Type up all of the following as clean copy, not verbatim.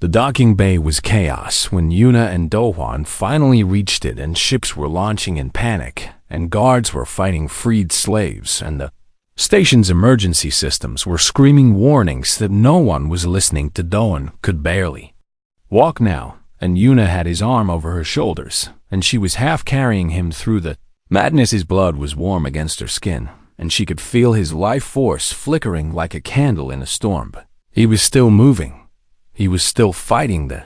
The docking bay was chaos when Yuna and Do-hwan finally reached it, and ships were launching in panic, and guards were fighting freed slaves, and the station's emergency systems were screaming warnings that no one was listening to. Do-hwan could barely walk now, and Yuna had his arm over her shoulders, and she was half carrying him through the madness. His blood was warm against her skin, and she could feel his life force flickering like a candle in a storm. But he was still moving. He was still fighting. The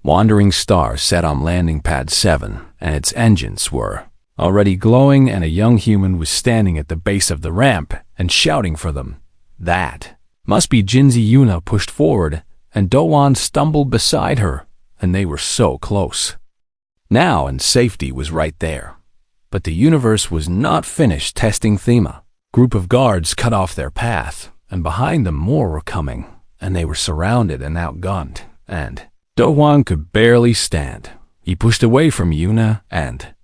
wandering star sat on landing pad 7, and its engines were already glowing, and a young human was standing at the base of the ramp and shouting for them. That must be Jinzi. Yuna pushed forward, and Do-hwan stumbled beside her, and they were so close now, and safety was right there. But the universe was not finished testing Thema. Group of guards cut off their path, and behind them more were coming, and they were surrounded and outgunned, and Do-hwan could barely stand. He pushed away from Yuna and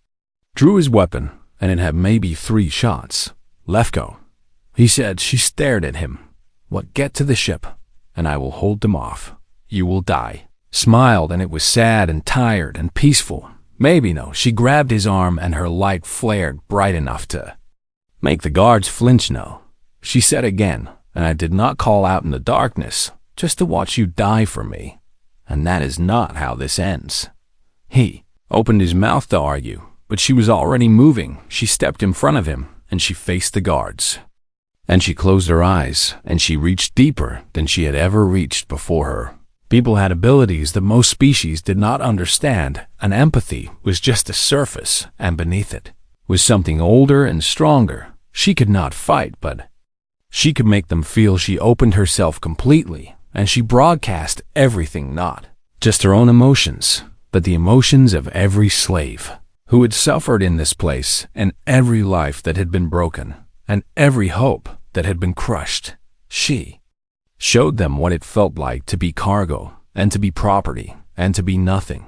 drew his weapon, and it had maybe 3 shots. "Left go," he said. She stared at him. "What, get to the ship, and I will hold them off. You will die." Smiled, and it was sad and tired and peaceful. Maybe no. She grabbed his arm, and her light flared bright enough to make the guards flinch. "No," she said again, "and I did not call out in the darkness just to watch you die for me. And that is not how this ends." He opened his mouth to argue, but she was already moving. She stepped in front of him, and she faced the guards. And she closed her eyes, and she reached deeper than she had ever reached before her. People had abilities that most species did not understand, and empathy was just a surface, and beneath it was something older and stronger. She could not fight, but she could make them feel. She opened herself completely, and she broadcast everything, not just her own emotions, but the emotions of every slave who had suffered in this place, and every life that had been broken, and every hope that had been crushed. She showed them what it felt like to be cargo, and to be property, and to be nothing.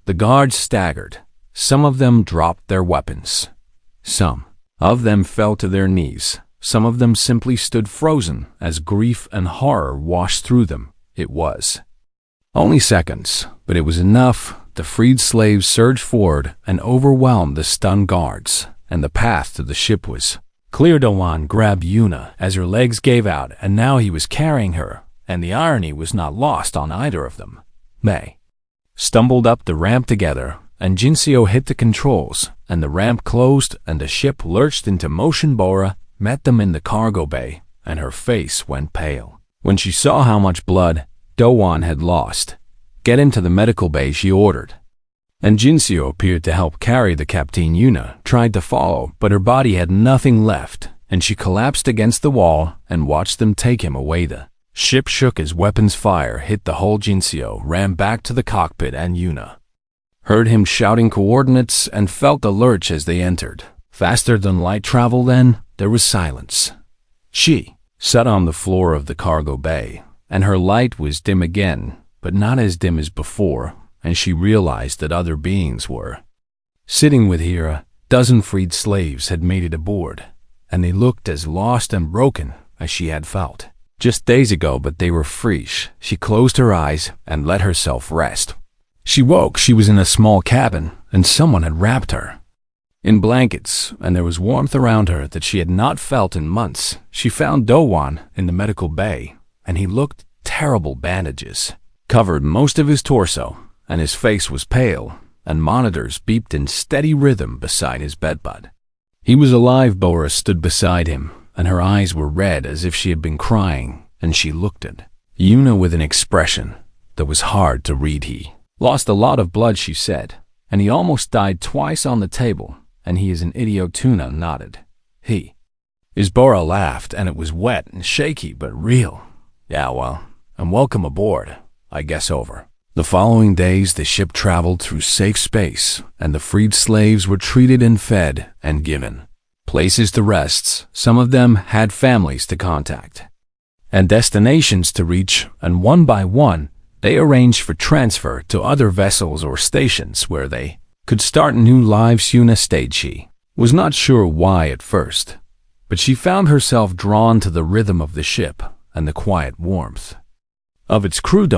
The guards staggered. Some of them dropped their weapons. Some of them fell to their knees. Some of them simply stood frozen as grief and horror washed through them. It was only seconds, but it was enough. The freed slaves surged forward and overwhelmed the stunned guards, and the path to the ship was clear. Do-hwan grabbed Yuna as her legs gave out, and now he was carrying her, and the irony was not lost on either of them. They stumbled up the ramp together, and Jinseo hit the controls, and the ramp closed, and the ship lurched into motion. Bora met them in the cargo bay, and her face went pale when she saw how much blood Do-hwan had lost. "Get into the medical bay," she ordered. And Jinseo appeared to help carry the captain. Yuna tried to follow, but her body had nothing left, and she collapsed against the wall and watched them take him away. The ship shook as weapons fire hit the hull. Jinseo ran back to the cockpit, and Yuna heard him shouting coordinates and felt the lurch as they entered. Faster than light travel. Then there was silence. She sat on the floor of the cargo bay, and her light was dim again, but not as dim as before, and she realized that other beings were sitting with her. A dozen freed slaves had made it aboard, and they looked as lost and broken as she had felt just days ago, but they were free. She closed her eyes and let herself rest. She woke. She was in a small cabin, and someone had wrapped her in blankets, and there was warmth around her that she had not felt in months. She found Do-hwan in the medical bay, and he looked terrible. Bandages covered most of his torso, and his face was pale, and monitors beeped in steady rhythm beside his bedbud. He was alive. Bora stood beside him, and her eyes were red as if she had been crying, and she looked at Yuna with an expression that was hard to read. "He lost a lot of blood," she said, "and he almost died twice on the table, and he is an idiot." Tuna nodded. "He is." Bora laughed, and it was wet and shaky, but real. "Yeah, well, and welcome aboard. I guess over." The following days, the ship traveled through safe space, and the freed slaves were treated and fed and given places to rest. Some of them had families to contact and destinations to reach, and one by one, they arranged for transfer to other vessels or stations where they could start new lives. Yuna stayed. She was not sure why at first, but she found herself drawn to the rhythm of the ship and the quiet warmth of its crew.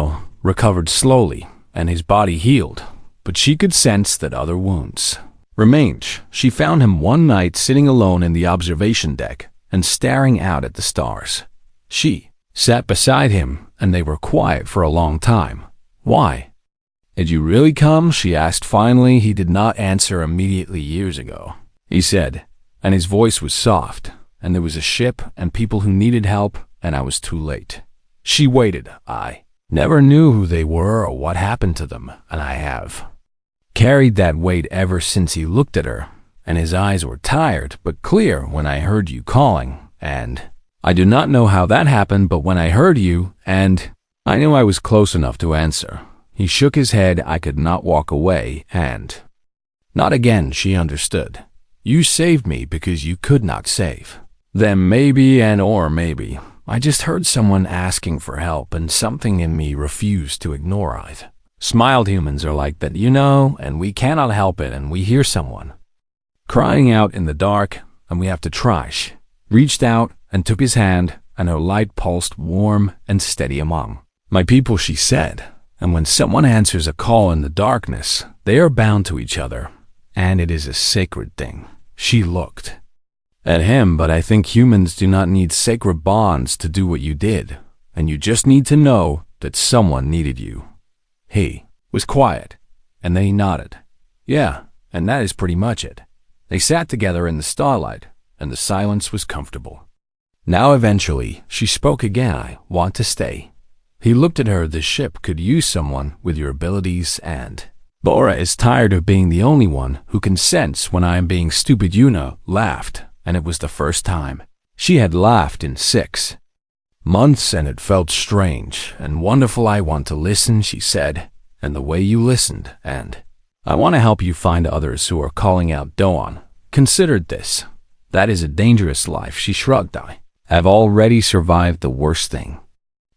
recovered slowly, and his body healed, but she could sense that other wounds remained. She found him one night sitting alone in the observation deck and staring out at the stars. She sat beside him, and they were quiet for a long time. "Why did you really come?" she asked finally. He did not answer immediately years ago, he said, and his voice was soft, and there was a ship and people who needed help, and I was too late. She waited. I never knew who they were or what happened to them, and I have carried that weight ever since. He looked at her, and his eyes were tired but clear. "When I heard you calling, and I do not know how that happened, but when I heard you, and I knew I was close enough to answer." He shook his head. "I could not walk away, and not again." She understood. "You saved me because you could not save them, maybe, or maybe I just heard someone asking for help, and something in me refused to ignore it." Smiled. "Humans are like that, and we cannot help it, and we hear someone crying out in the dark, and we have to try." She reached out and took his hand, and her light pulsed warm and steady. "Among my people," she said, "and when someone answers a call in the darkness, they are bound to each other, and it is a sacred thing." She looked at him. "But I think humans do not need sacred bonds to do what you did, and you just need to know that someone needed you." He was quiet, and they nodded. "Yeah, and that is pretty much it." They sat together in the starlight, and the silence was comfortable. Now eventually, she spoke again. "I want to stay." He looked at her. "The ship could use someone with your abilities, and Bora is tired of being the only one who can sense when I am being stupid." Yuna laughed, and it was the first time she had laughed in 6 months, and it felt strange and wonderful. "I want to listen," she said, "and the way you listened, and I want to help you find others who are calling out." Doan considered this. "That is a dangerous life." She shrugged. "I have already survived the worst thing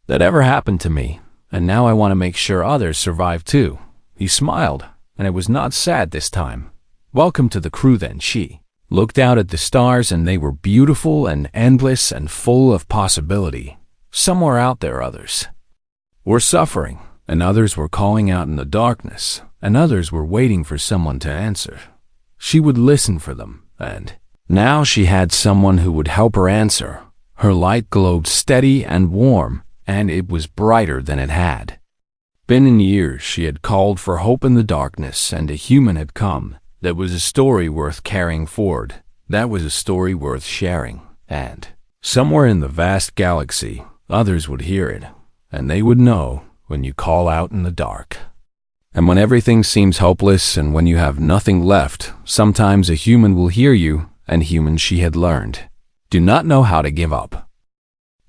that ever happened to me, and now I want to make sure others survive too." He smiled, and it was not sad this time. "Welcome to the crew then." She looked out at the stars, and they were beautiful and endless and full of possibility. Somewhere out there others were suffering, and others were calling out in the darkness, and others were waiting for someone to answer. She would listen for them, and now she had someone who would help her answer. Her light glowed steady and warm, and it was brighter than it had been in years. She had called for hope in the darkness, and a human had come. That was a story worth carrying forward. That was a story worth sharing. And somewhere in the vast galaxy, others would hear it, and they would know when you call out in the dark. And when everything seems hopeless and when you have nothing left, sometimes a human will hear you, and humans, she had learned, do not know how to give up.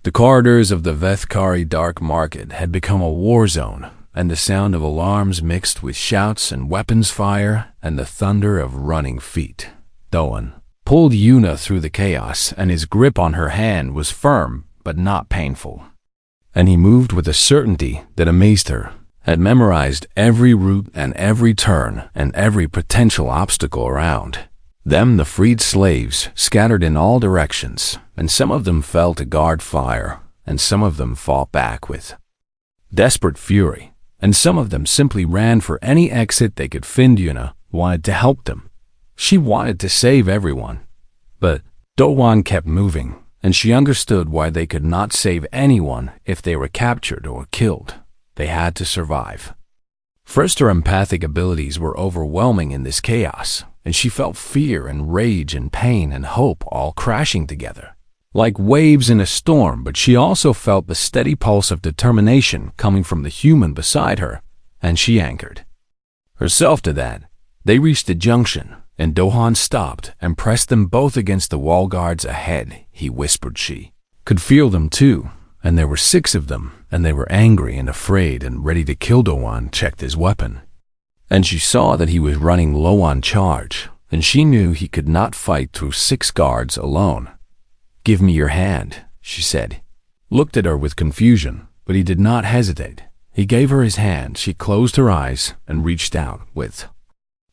The corridors of the Vethkari dark market had become a war zone, and the sound of alarms mixed with shouts and weapons fire and the thunder of running feet. Doan pulled Yuna through the chaos, and his grip on her hand was firm but not painful. And he moved with a certainty that amazed her, had memorized every route and every turn and every potential obstacle around them. The freed slaves scattered in all directions, and some of them fell to guard fire, and some of them fought back with desperate fury, and some of them simply ran for any exit they could find. Yuna wanted to help them. She wanted to save everyone. But Doan kept moving, and she understood why they could not save anyone if they were captured or killed. They had to survive. First, her empathic abilities were overwhelming in this chaos, and she felt fear and rage and pain and hope all crashing together, like waves in a storm. But she also felt the steady pulse of determination coming from the human beside her, and she anchored herself to that. They reached a junction, and Dohan stopped and pressed them both against the wall guards ahead. He whispered she could feel them too, and there were 6 of them, and they were angry and afraid and ready to kill. Doan checked his weapon, and she saw that he was running low on charge, and she knew he could not fight through 6 guards alone. "Give me your hand," she said. Looked at her with confusion, but he did not hesitate. He gave her his hand. She closed her eyes and reached out with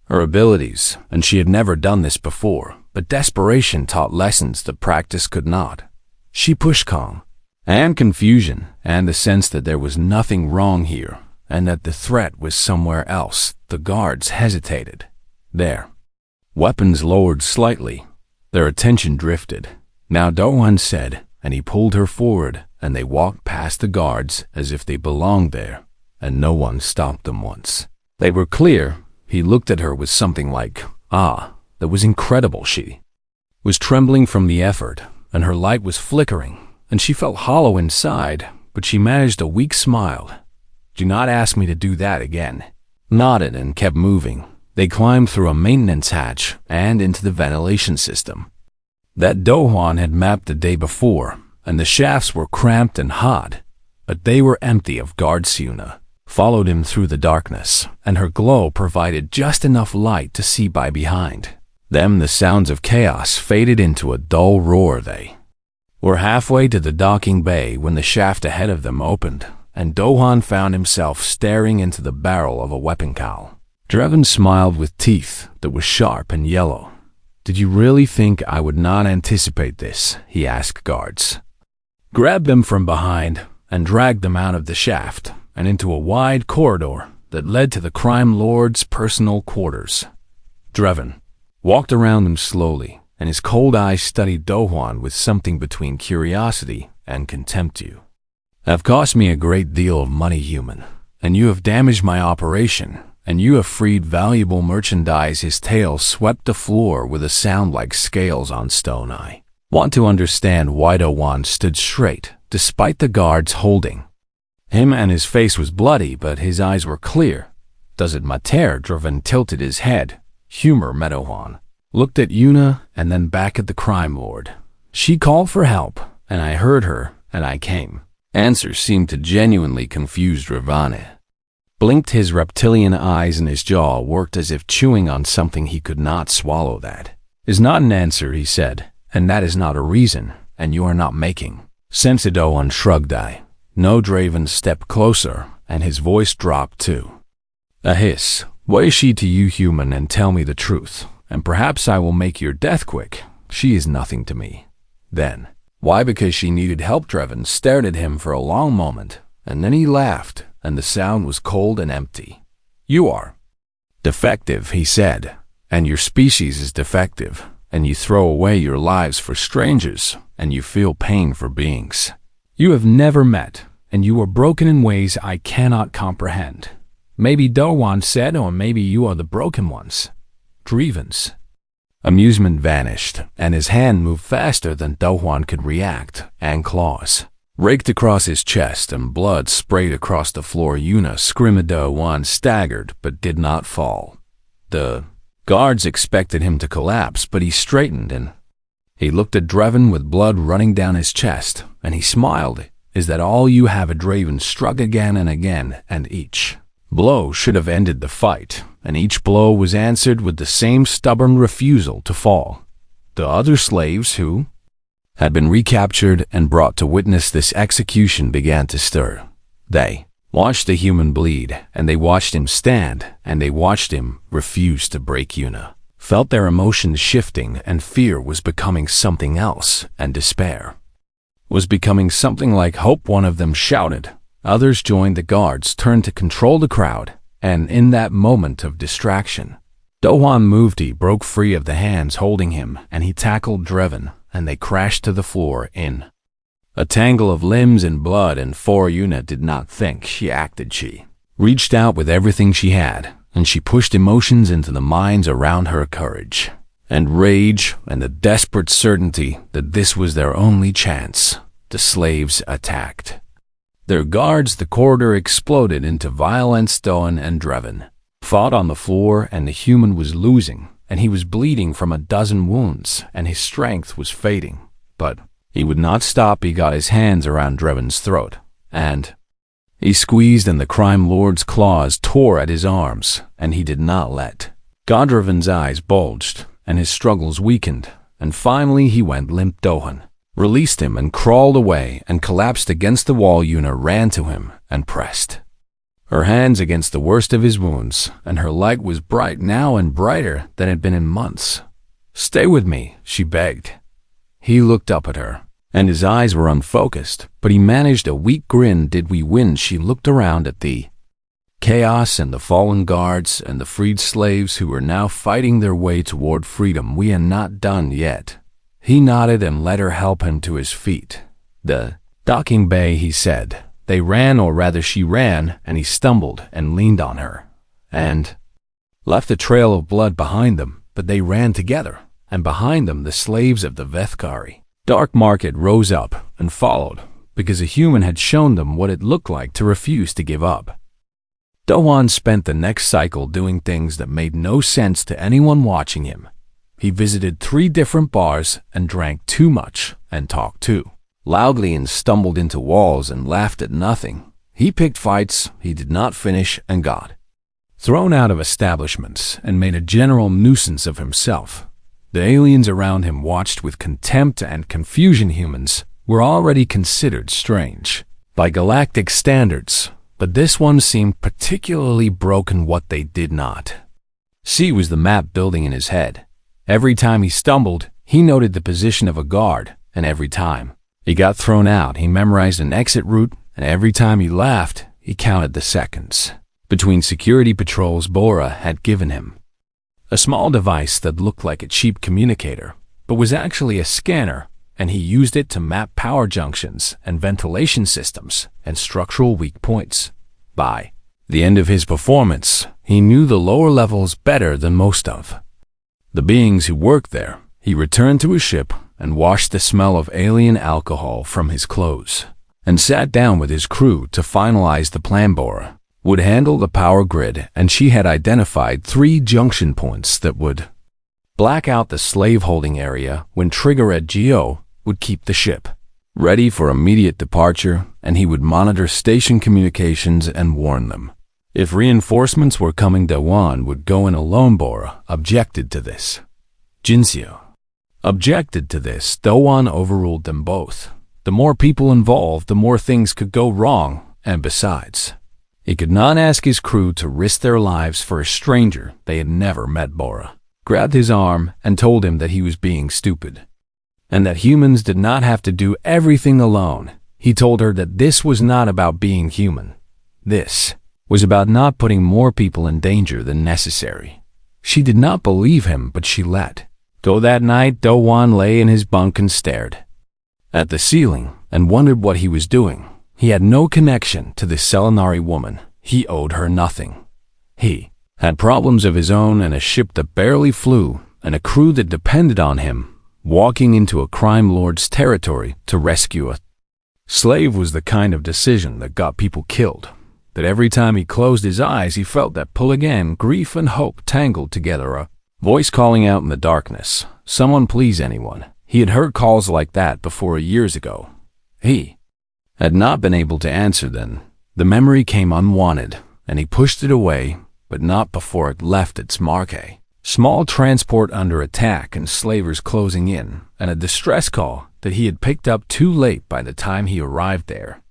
her abilities, and she had never done this before, but desperation taught lessons that practice could not. She pushed calm and confusion and the sense that there was nothing wrong here, and that the threat was somewhere else. The guards hesitated. Their weapons lowered slightly. Their attention drifted. "Now," Dohan said, and he pulled her forward, and they walked past the guards as if they belonged there, and no one stopped them once. They were clear. He looked at her with something like, that was incredible. She was trembling from the effort, and her light was flickering, and she felt hollow inside, but she managed a weak smile. "Do not ask me to do that again." Nodded and kept moving. They climbed through a maintenance hatch and into the ventilation system that Dohan had mapped the day before, and the shafts were cramped and hot, but they were empty of guards. Yuna followed him through the darkness, and her glow provided just enough light to see by behind them. The sounds of chaos faded into a dull roar. They were halfway to the docking bay when the shaft ahead of them opened, and Dohan found himself staring into the barrel of a weapon cowl. Drevin smiled with teeth that were sharp and yellow. "Did you really think I would not anticipate this?" he asked guards. Grabbed them from behind and dragged them out of the shaft and into a wide corridor that led to the crime lord's personal quarters. Drevin walked around them slowly, and his cold eyes studied Dohan with something between curiosity and contempt. "You have cost me a great deal of money, human, and you have damaged my operation, and you have freed valuable merchandise." His tail swept the floor with a sound like scales on stone. "I want to understand why." Dohan stood straight, despite the guards holding him, and his face was bloody, but his eyes were clear. "Does it matter?" Drevin tilted his head. Humor. Dohan looked at Yuna and then back at the crime lord. "She called for help, and I heard her, and I came." Answer seemed to genuinely confuse Drevin. Blinked his reptilian eyes, and his jaw worked as if chewing on something he could not swallow. "That is not an answer," he said, "and that is not a reason, and you are not making sense." Dohan shrugged. "I know." Draven stepped closer, and his voice dropped to a hiss. "What is she to you, human? And tell me the truth, and perhaps I will make your death quick." "She is nothing to me." "Then why?" "Because she needed help." Drevin stared at him for a long moment, and then he laughed, and the sound was cold and empty. "You are defective," he said, "and your species is defective, and you throw away your lives for strangers, and you feel pain for beings you have never met, and you are broken in ways I cannot comprehend." "Maybe," Dohan said, "or maybe you are the broken ones." Dreven's amusement vanished, and his hand moved faster than Dohan could react, and claws raked across his chest, and blood sprayed across the floor. Yuna screamed. Dohan staggered but did not fall. The guards expected him to collapse, but he straightened, and he looked at Drevin with blood running down his chest, and he smiled. "Is that all you have?" Draven struck again and again, and each blow should have ended the fight, and each blow was answered with the same stubborn refusal to fall. The other slaves who had been recaptured and brought to witness this execution began to stir. They watched the human bleed, and they watched him stand, and they watched him refuse to break. Yuna felt their emotions shifting, and fear was becoming something else, and despair was becoming something like hope. One of them shouted. Others joined the guards, turned to control the crowd, and in that moment of distraction, Dohan moved. He broke free of the hands holding him, and he tackled Drevin, and they crashed to the floor in a tangle of limbs and blood. And for Yuna did not think, she acted. She reached out with everything she had, and she pushed emotions into the minds around her. Courage and rage and the desperate certainty that this was their only chance. The slaves attacked their guards. The corridor exploded into violence. Dohan and Drevin fought on the floor, and the human was losing, and he was bleeding from a dozen wounds, and his strength was fading. But he would not stop. He got his hands around Drevin's throat, and he squeezed, and the crime lord's claws tore at his arms, and he did not let go. Drevin's eyes bulged, and his struggles weakened, and finally he went limp. Dohan released him and crawled away and collapsed against the wall. Yuna ran to him and pressed her hands against the worst of his wounds, and her light was bright now, and brighter than it had been in months. "Stay with me," she begged. He looked up at her, and his eyes were unfocused, but he managed a weak grin. "Did we win?" She looked around at the chaos and the fallen guards and the freed slaves who were now fighting their way toward freedom. We are not done yet. He nodded and let her help him to his feet. The docking bay, he said. They ran, or rather she ran, and he stumbled and leaned on her, and left a trail of blood behind them, but they ran together, and behind them the slaves of the Vethkari. Dark Market rose up and followed, because a human had shown them what it looked like to refuse to give up. Dowan spent the next cycle doing things that made no sense to anyone watching him. He visited 3 different bars and drank too much and talked too loudly and stumbled into walls and laughed at nothing. He picked fights he did not finish and got thrown out of establishments and made a general nuisance of himself. The aliens around him watched with contempt and confusion. Humans were already considered strange by galactic standards, but this one seemed particularly broken. What they did not see was the map building in his head. Every time he stumbled, he noted the position of a guard, and every time he got thrown out, he memorized an exit route, and every time he laughed, he counted the seconds between security patrols Bora had given him. A small device that looked like a cheap communicator, but was actually a scanner, and he used it to map power junctions and ventilation systems and structural weak points. By the end of his performance, he knew the lower levels better than most of the beings who worked there. He returned to his ship and washed the smell of alien alcohol from his clothes, and sat down with his crew to finalize the plan. Bora would handle the power grid, and she had identified 3 junction points that would black out the slave-holding area when triggered. Geo would keep the ship ready for immediate departure, and he would monitor station communications and warn them if reinforcements were coming. Dewan would go in alone. Bora objected to this. Jinseo objected to this. Dowan overruled them both. The more people involved, the more things could go wrong, and besides, he could not ask his crew to risk their lives for a stranger they had never met. Bora grabbed his arm and told him that he was being stupid, and that humans did not have to do everything alone. He told her that this was not about being human. This was about not putting more people in danger than necessary. She did not believe him, but she let go. That night, Dowan lay in his bunk and stared at the ceiling and wondered what he was doing. He had no connection to this Selenari woman. He owed her nothing. He had problems of his own and a ship that barely flew and a crew that depended on him. Walking into a crime lord's territory to rescue a slave was the kind of decision that got people killed. That every time he closed his eyes, he felt that pull again, grief and hope tangled together. A voice calling out in the darkness, "Someone please, anyone." He had heard calls like that before years ago. He had not been able to answer then. The memory came unwanted, and he pushed it away, but not before it left its mark. A small transport under attack and slavers closing in, and a distress call that he had picked up too late by the time he arrived there.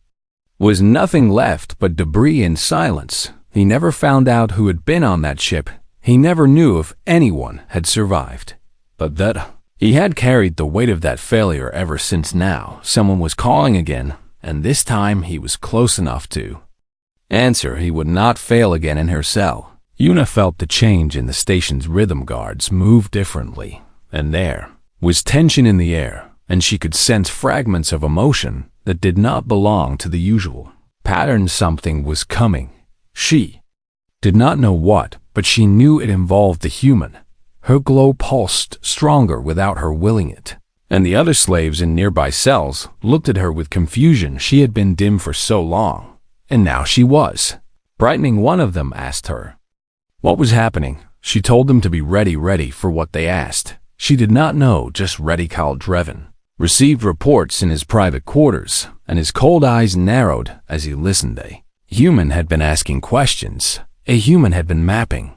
Was nothing left but debris and silence. He never found out who had been on that ship. He never knew if anyone had survived. But that he had carried the weight of that failure ever since. Now someone was calling again, and this time he was close enough to answer. He would not fail again in her cell. Yuna felt the change in the station's rhythm. Guards moved differently, and there was tension in the air, and she could sense fragments of emotion that did not belong to the usual pattern. Something was coming. She did not know what, but she knew it involved the human. Her glow pulsed stronger without her willing it, and the other slaves in nearby cells looked at her with confusion. She had been dim for so long, and now she was brightening. One of them asked her what was happening. She told them to be ready for what they asked. She did not know just ready. Kyle Dreven received reports in his private quarters, and his cold eyes narrowed as he listened. A human had been asking questions. A human had been mapping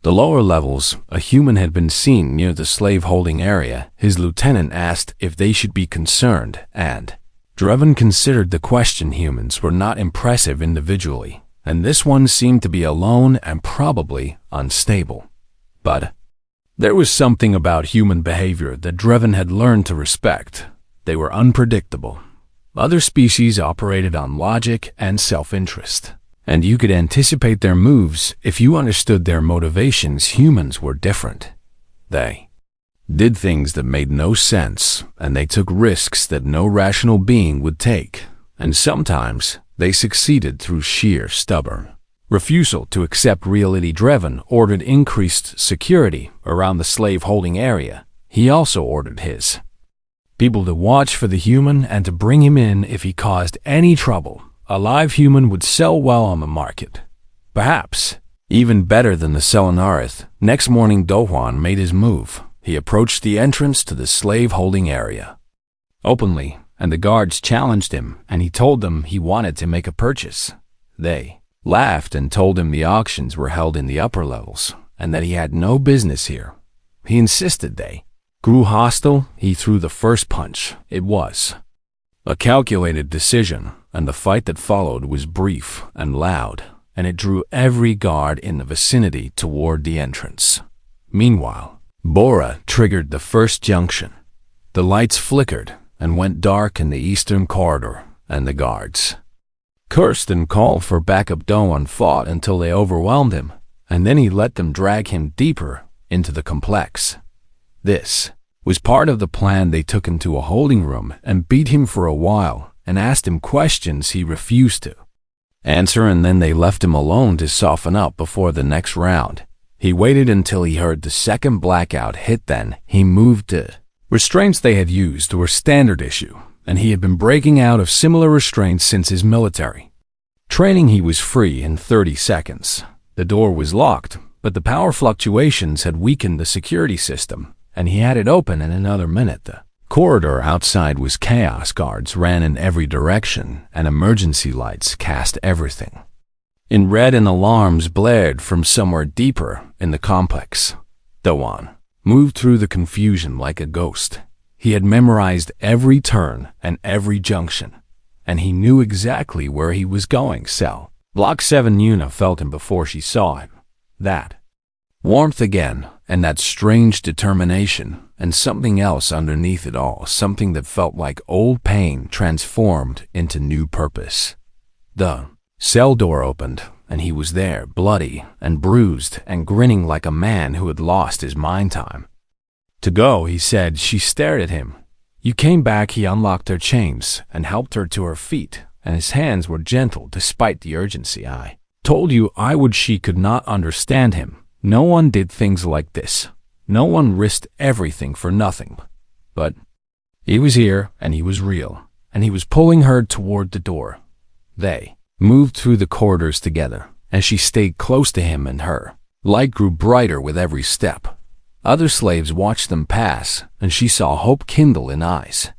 the lower levels. A human had been seen near the slave-holding area. His lieutenant asked if they should be concerned, and Dreven considered the question. Humans were not impressive individually, and this one seemed to be alone and probably unstable. But there was something about human behavior that Dreven had learned to respect. They were unpredictable. Other species operated on logic and self-interest, And you could anticipate their moves if you understood their motivations. Humans were different. They did things that made no sense, and they took risks that no rational being would take. And sometimes they succeeded through sheer stubborn refusal to accept reality. Driven ordered increased security around the slave-holding area. He also ordered his people to watch for the human and to bring him in if he caused any trouble. A live human would sell well on the market. Perhaps even better than the Selenarith. Next morning, Dohwan made his move. He approached the entrance to the slave-holding area openly, and the guards challenged him, and he told them he wanted to make a purchase. They laughed and told him the auctions were held in the upper levels, and that he had no business here. He insisted. They grew hostile. He threw the first punch. It was a calculated decision, and the fight that followed was brief and loud, and it drew every guard in the vicinity toward the entrance. Meanwhile, Bora triggered the first junction. The lights flickered and went dark in the eastern corridor, and the guards cursed and called for backup. Doan fought until they overwhelmed him, and then he let them drag him deeper into the complex. This was part of the plan. They took him to a holding room and beat him for a while and asked him questions he refused to answer, and then they left him alone to soften up before the next round. He waited until he heard the second blackout hit. Then he moved to restraints they had used were standard issue, and he had been breaking out of similar restraints since his military training. He was free in 30 seconds. The door was locked, but the power fluctuations had weakened the security system, and he had it open in another minute. The corridor outside was chaos. Guards ran in every direction, and emergency lights cast everything in red, and alarms blared from somewhere deeper in the complex. Doan moved through the confusion like a ghost. He had memorized every turn and every junction, and he knew exactly where he was going. Cell Block 7. Yuna felt him before she saw him. That warmth again, and that strange determination, and something else underneath it all, something that felt like old pain transformed into new purpose. The cell door opened, and he was there, bloody and bruised and grinning like a man who had lost his mind. Time to go, he said. She stared at him. You came back. He unlocked her chains and helped her to her feet, and his hands were gentle despite the urgency. I told you I would. She could not understand him. No one did things like this. No one risked everything for nothing. But he was here, and he was real, and he was pulling her toward the door. They moved through the corridors together, and she stayed close to him, and her light grew brighter with every step. Other slaves watched them pass, and she saw hope kindle in eyes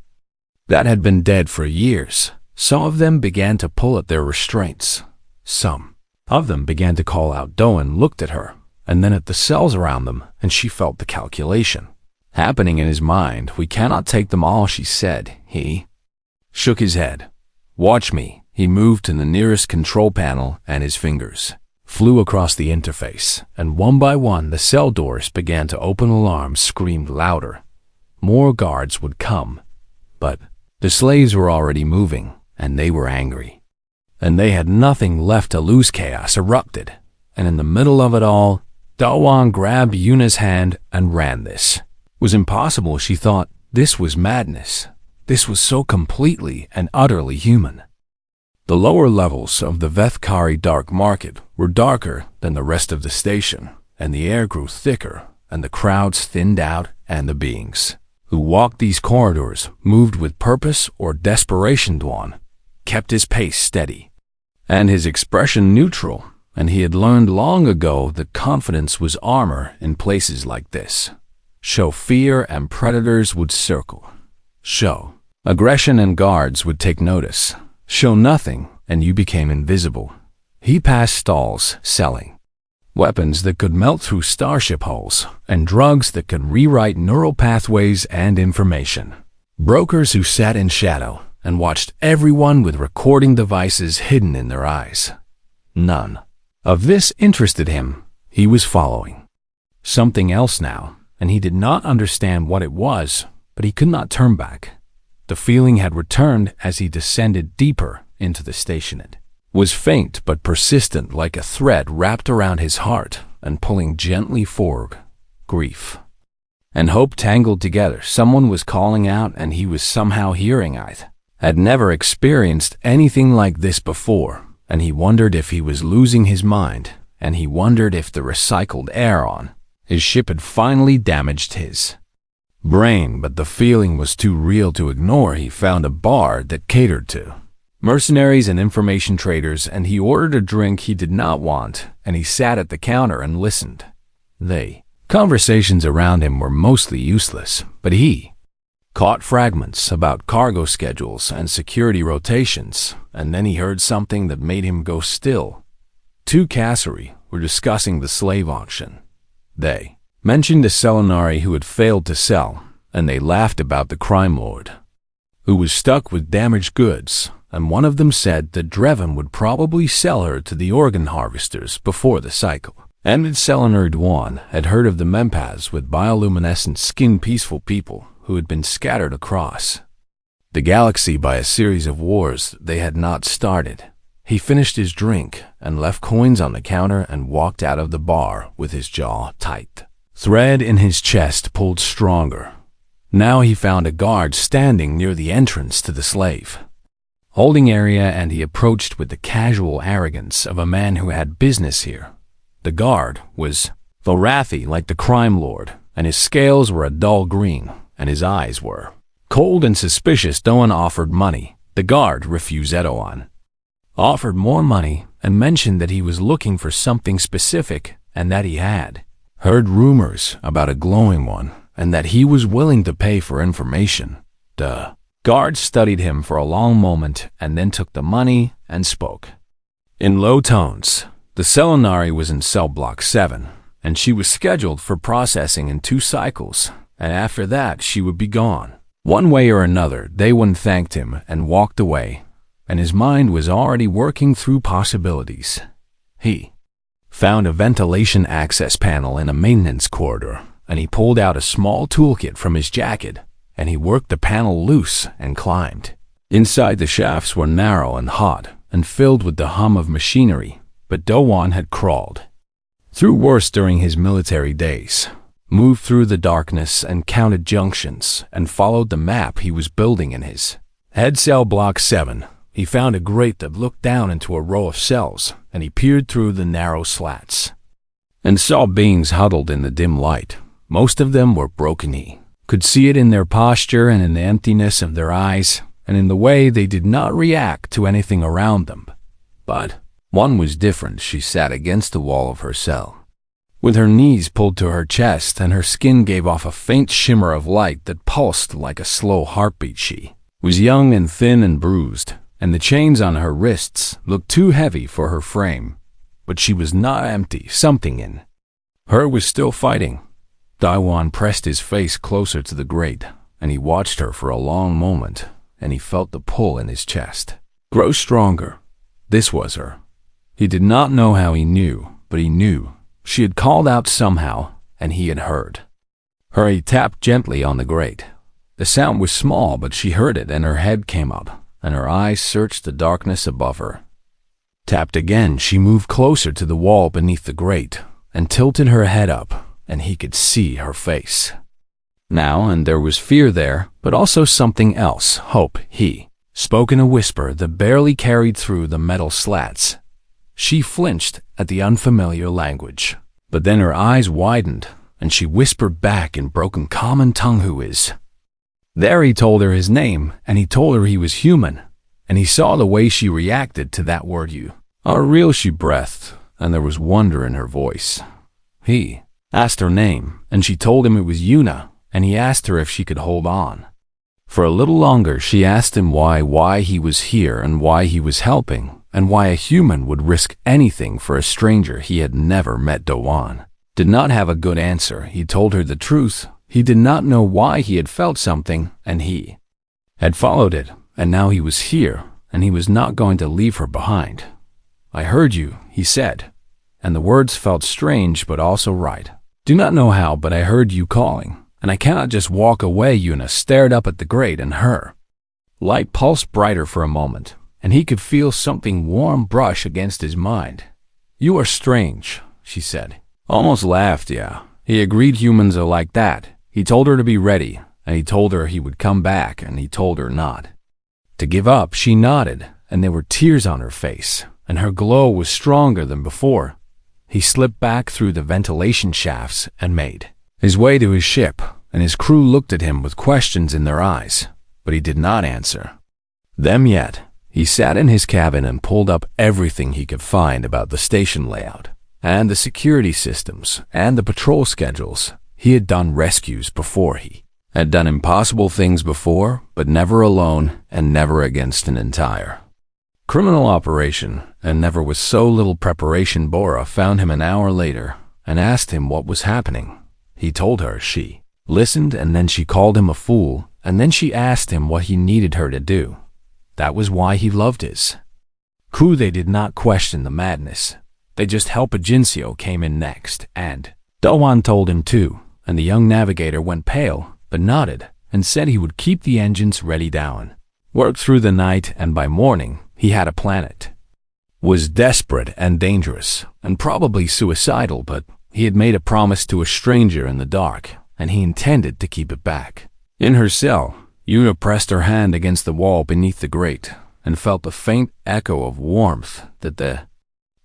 that had been dead for years. Some of them began to pull at their restraints. Some of them began to call out. Doan looked at her, and then at the cells around them, and she felt the calculation happening in his mind. We cannot take them all, she said. He shook his head. Watch me. He moved to the nearest control panel, and his fingers flew across the interface, and one by one the cell doors began to open. Alarms screamed louder. More guards would come, but the slaves were already moving, and they were angry, and they had nothing left to lose. Chaos erupted, and in the middle of it all, Dawan grabbed Yuna's hand and ran. This was impossible, she thought. This was madness. This was so completely and utterly human. The lower levels of the Vethkari dark market were darker than the rest of the station, and the air grew thicker, and the crowds thinned out, and the beings who walked these corridors moved with purpose or desperation. Dwan kept his pace steady and his expression neutral, and he had learned long ago that confidence was armor in places like this. Show fear and predators would circle. Show aggression and guards would take notice. Show nothing, and you became invisible. He passed stalls selling weapons that could melt through starship hulls, and drugs that could rewrite neural pathways and information. Brokers who sat in shadow and watched everyone with recording devices hidden in their eyes. None of this interested him. He was following something else now, and he did not understand what it was, but he could not turn back. The feeling had returned as he descended deeper into the station. It was faint but persistent, like a thread wrapped around his heart and pulling gently forward. Grief and hope tangled together. Someone was calling out, and he was somehow hearing it. Had never experienced anything like this before, and he wondered if he was losing his mind, and he wondered if the recycled air on his ship had finally damaged his brain, but the feeling was too real to ignore. He found a bar that catered to mercenaries and information traders, and he ordered a drink he did not want, and he sat at the counter and listened. Conversations around him were mostly useless, but he caught fragments about cargo schedules and security rotations, and then he heard something that made him go still. Two Cassari were discussing the slave auction. They mentioned a Selenari who had failed to sell, and they laughed about the crime lord who was stuck with damaged goods, and one of them said that Dreven would probably sell her to the organ harvesters before the cycle. And Selenar Dwan had heard of the Mempas with bioluminescent skin, peaceful people who had been scattered across the galaxy by a series of wars they had not started. He finished his drink and left coins on the counter and walked out of the bar with his jaw tight. Thread in his chest pulled stronger. Now he found a guard standing near the entrance to the slave holding area, and he approached with the casual arrogance of a man who had business here. The guard was Thorathi, like the crime lord, and his scales were a dull green, and his eyes were cold and suspicious. Doan offered money. The guard refused. Edoan offered more money and mentioned that he was looking for something specific and that he had heard rumors about a glowing one and that he was willing to pay for information. The guard studied him for a long moment and then took the money and spoke in low tones. The Selenari was in cell block 7, and she was scheduled for processing in 2 cycles, and after that she would be gone. One way or another, Daewon thanked him and walked away, and his mind was already working through possibilities. He found a ventilation access panel in a maintenance corridor, and he pulled out a small toolkit from his jacket, and he worked the panel loose and climbed. Inside, the shafts were narrow and hot and filled with the hum of machinery, but Doan had crawled through worse during his military days, moved through the darkness and counted junctions, and followed the map he was building in his head. Cell block 7. He found a grate that looked down into a row of cells, and he peered through the narrow slats and saw beings huddled in the dim light. Most of them were broken. He could see it in their posture and in the emptiness of their eyes and in the way they did not react to anything around them. But one was different. She sat against the wall of her cell, with her knees pulled to her chest, and her skin gave off a faint shimmer of light that pulsed like a slow heartbeat. She was young and thin and bruised, and the chains on her wrists looked too heavy for her frame. But she was not empty. Something in her was still fighting. Daewon pressed his face closer to the grate, and he watched her for a long moment, and he felt the pull in his chest grow stronger. This was her. He did not know how he knew, but he knew. She had called out somehow, and he had heard her. He tapped gently on the grate. The sound was small, but she heard it, and her head came up, and her eyes searched the darkness above her. Tapped again. She moved closer to the wall beneath the grate, and tilted her head up, and he could see her face now, and there was fear there, but also something else, hope. He spoke in a whisper that barely carried through the metal slats. She flinched at the unfamiliar language, but then her eyes widened, and she whispered back in broken common tongue, "Who is there?" He told her his name, and he told her he was human, and he saw the way she reacted to that word. "You are real," she breathed, and there was wonder in her voice. He asked her name, and she told him it was Yuna, and he asked her if she could hold on for a little longer. She asked him why he was here and why he was helping, and why a human would risk anything for a stranger he had never met. Daewon did not have a good answer. He told her the truth. He did not know why he had felt something, and he had followed it, and now he was here, and he was not going to leave her behind. "I heard you," he said, and the words felt strange but also right. "Do not know how, but I heard you calling, and I cannot just walk away." Yuna stared up at the grate, and her light pulsed brighter for a moment, and he could feel something warm brush against his mind. "You are strange," she said. Almost laughed, yeah. He agreed humans are like that. He told her to be ready, and he told her he would come back, and he told her not to give up. She nodded, and there were tears on her face, and her glow was stronger than before. He slipped back through the ventilation shafts and made his way to his ship, and his crew looked at him with questions in their eyes, but he did not answer them yet. He sat in his cabin and pulled up everything he could find about the station layout, and the security systems, and the patrol schedules. He had done rescues before. He had done impossible things before, but never alone and never against an entire criminal operation, and never with so little preparation. Bora found him an hour later and asked him what was happening. He told her. She listened, and then she called him a fool, and then she asked him what he needed her to do. That was why he loved his crew. They did not question the madness. They just helped. Agencio came in next, and Dowan told him too, and the young navigator went pale, but nodded, and said he would keep the engines ready down. Worked through the night, and by morning, he had a planet. Was desperate and dangerous, and probably suicidal, but he had made a promise to a stranger in the dark, and he intended to keep it back. In her cell, Una pressed her hand against the wall beneath the grate, and felt the faint echo of warmth that the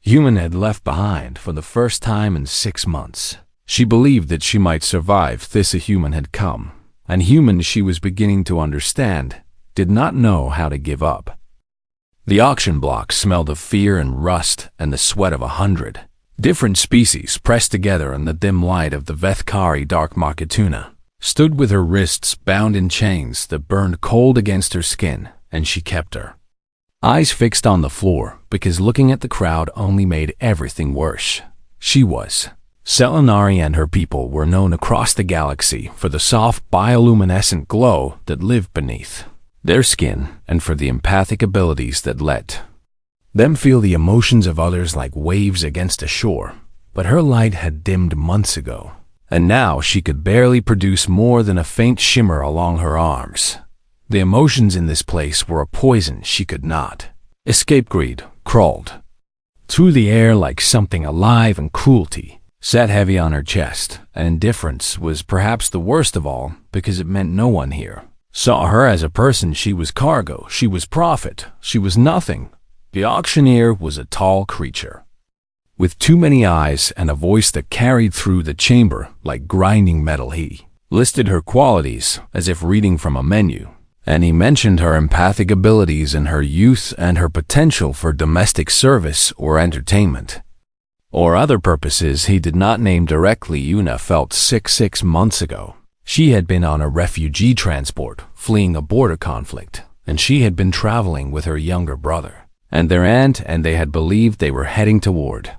human had left behind for the first time in 6 months. She believed that she might survive this. A human had come, and humans, she was beginning to understand, did not know how to give up. The auction block smelled of fear and rust and the sweat of 100 different species pressed together in the dim light of the Vethkari dark Marketuna stood with her wrists bound in chains that burned cold against her skin, and she kept her eyes fixed on the floor, because looking at the crowd only made everything worse. She was Selinari, and her people were known across the galaxy for the soft bioluminescent glow that lived beneath their skin, and for the empathic abilities that let them feel the emotions of others like waves against a shore. But her light had dimmed months ago, and now she could barely produce more than a faint shimmer along her arms. The emotions in this place were a poison she could not escape. Greed crawled through the air like something alive, and cruelty sat heavy on her chest, and indifference was perhaps the worst of all, because it meant no one here saw her as a person. She was cargo, she was profit, she was nothing. The auctioneer was a tall creature with too many eyes and a voice that carried through the chamber like grinding metal. He listed her qualities as if reading from a menu, and he mentioned her empathic abilities and her youth and her potential for domestic service or entertainment or other purposes he did not name directly. Una felt sick 6 months ago. She had been on a refugee transport, fleeing a border conflict, and she had been traveling with her younger brother and their aunt, and they had believed they were heading toward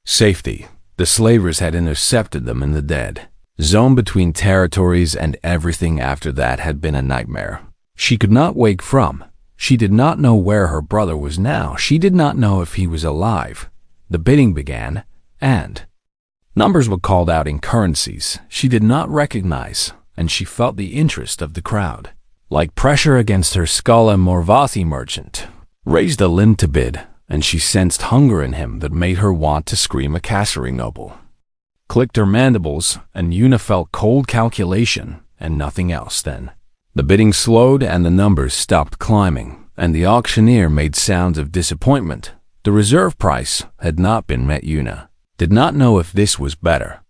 safety. The slavers had intercepted them in the dead zone between territories, and everything after that had been a nightmare she could not wake from. She did not know where her brother was now. She did not know if he was alive. The bidding began, and numbers were called out in currencies she did not recognize, and she felt the interest of the crowd like pressure against her skull. A Morvathi merchant raised a limb to bid, and she sensed hunger in him that made her want to scream. A Cassari noble clicked her mandibles, and Una felt cold calculation and nothing else. Then the bidding slowed, and the numbers stopped climbing, and the auctioneer made sounds of disappointment. The reserve price had not been met. Una did not know if this was better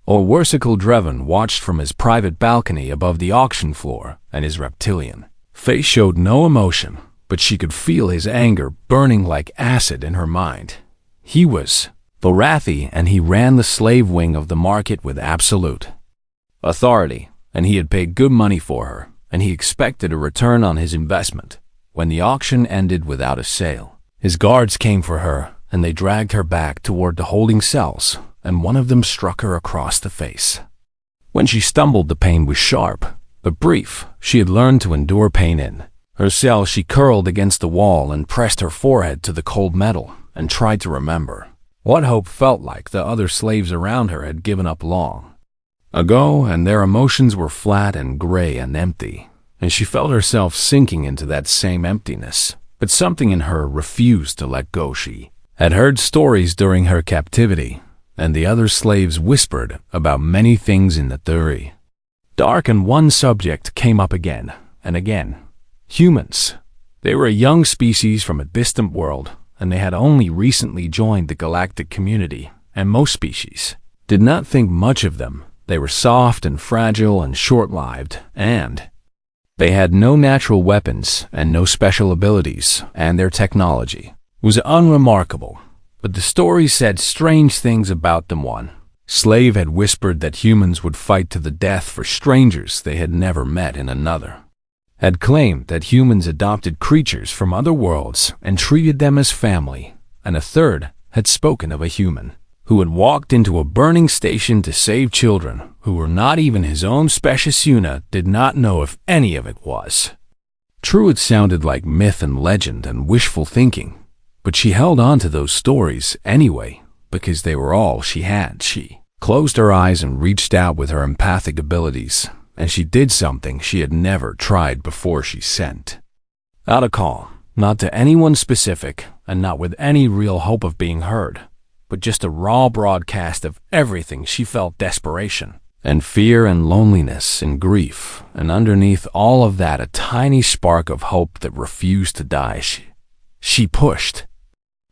or worse. Dreven watched from his private balcony above the auction floor, and his reptilian face showed no emotion, but she could feel his anger burning like acid in her mind. He was Thorathi, and he ran the slave wing of the market with absolute authority, and he had paid good money for her, and he expected a return on his investment. When the auction ended without a sale, his guards came for her, and they dragged her back toward the holding cells, and one of them struck her across the face. When she stumbled, the pain was sharp, but brief. She had learned to endure pain in her cell. She curled against the wall and pressed her forehead to the cold metal and tried to remember what hope felt like. The other slaves around her had given up long ago, and their emotions were flat and gray and empty, and she felt herself sinking into that same emptiness. But something in her refused to let go. She had heard stories during her captivity, and the other slaves whispered about many things in the theory. Dark, and one subject came up again and again. Humans. They were a young species from a distant world, and they had only recently joined the galactic community, and most species did not think much of them. They were soft and fragile and short-lived, and they had no natural weapons and no special abilities, and their technology was unremarkable. But the story said strange things about them. One slave had whispered that humans would fight to the death for strangers they had never met, and another had claimed that humans adopted creatures from other worlds and treated them as family, and a third had spoken of a human who had walked into a burning station to save children who were not even his own species. Una did not know if any of it was true. It sounded like myth and legend and wishful thinking, but she held on to those stories anyway because they were all she had. She closed her eyes and reached out with her empathic abilities, and she did something she had never tried before. She sent out a call, not to anyone specific and not with any real hope of being heard, but just a raw broadcast of everything she felt: desperation and fear and loneliness and grief, and underneath all of that a tiny spark of hope that refused to die. She pushed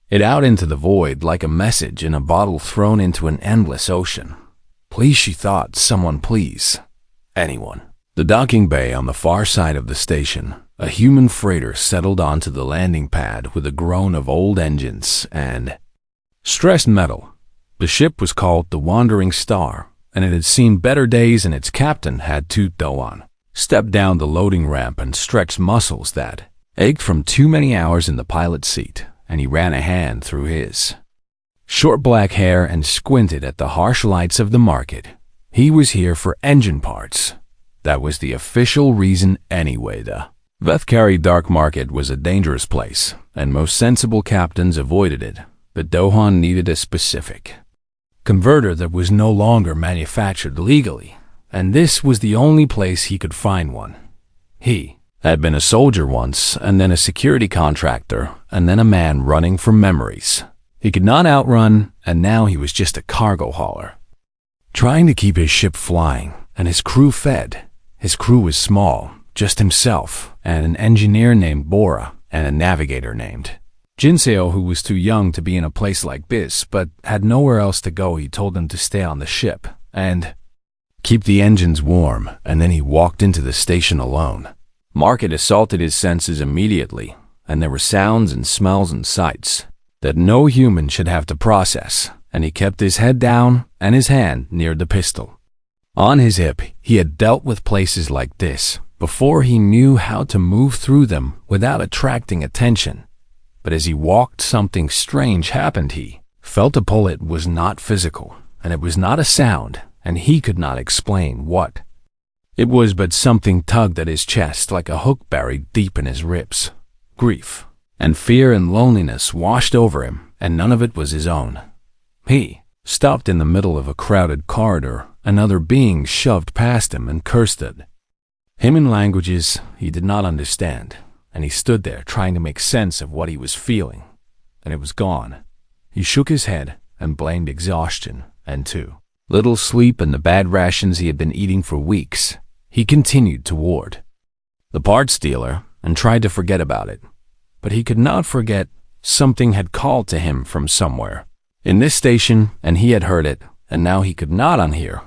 it out into the void like a message in a bottle thrown into an endless ocean. Please, she thought, someone please. Anyone. The docking bay on the far side of the station, a human freighter settled onto the landing pad with a groan of old engines and stressed metal. The ship was called the Wandering Star, and it had seen better days, and its captain had to go on. Stepped down the loading ramp and stretched muscles that ached from too many hours in the pilot's seat, and he ran a hand through his short black hair and squinted at the harsh lights of the market. He was here for engine parts. That was the official reason anyway. The Vethkari dark market was a dangerous place, and most sensible captains avoided it. But Dohan needed a specific converter that was no longer manufactured legally, and this was the only place he could find one. He had been a soldier once, and then a security contractor, and then a man running from memories. He could not outrun, and now he was just a cargo hauler, trying to keep his ship flying and his crew fed. His crew was small, just himself, and an engineer named Bora, and a navigator named Jinseo, who was too young to be in a place like this, but had nowhere else to go. He told them to stay on the ship and keep the engines warm, and then he walked into the station alone. Market assaulted his senses immediately, and there were sounds and smells and sights that no human should have to process, and he kept his head down and his hand near the pistol on his hip. He had dealt with places like this before. He knew how to move through them without attracting attention. But as he walked, something strange happened. He felt a pull. It was not physical, and it was not a sound, and he could not explain what it was, but something tugged at his chest like a hook buried deep in his ribs. Grief and fear and loneliness washed over him, and none of it was his own. He stopped in the middle of a crowded corridor. Another being shoved past him and cursed at him in languages he did not understand, and he stood there trying to make sense of what he was feeling, and it was gone. He shook his head and blamed exhaustion and too little sleep and the bad rations he had been eating for weeks. He continued toward the parts dealer and tried to forget about it, but he could not forget. Something had called to him from somewhere in this station, and he had heard it, and now he could not unhear.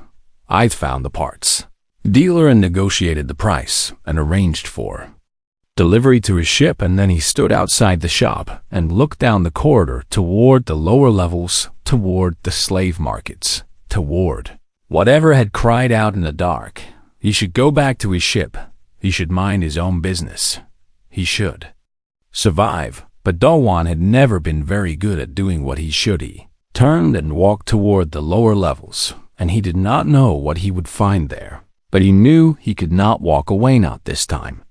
I'd found the parts dealer and negotiated the price and arranged for delivery to his ship, and then he stood outside the shop and looked down the corridor toward the lower levels, toward the slave markets, toward whatever had cried out in the dark. He should go back to his ship. He should mind his own business. He should survive. But Dawan had never been very good at doing what he should. He turned and walked toward the lower levels, and he did not know what he would find there. But he knew he could not walk away, not this time.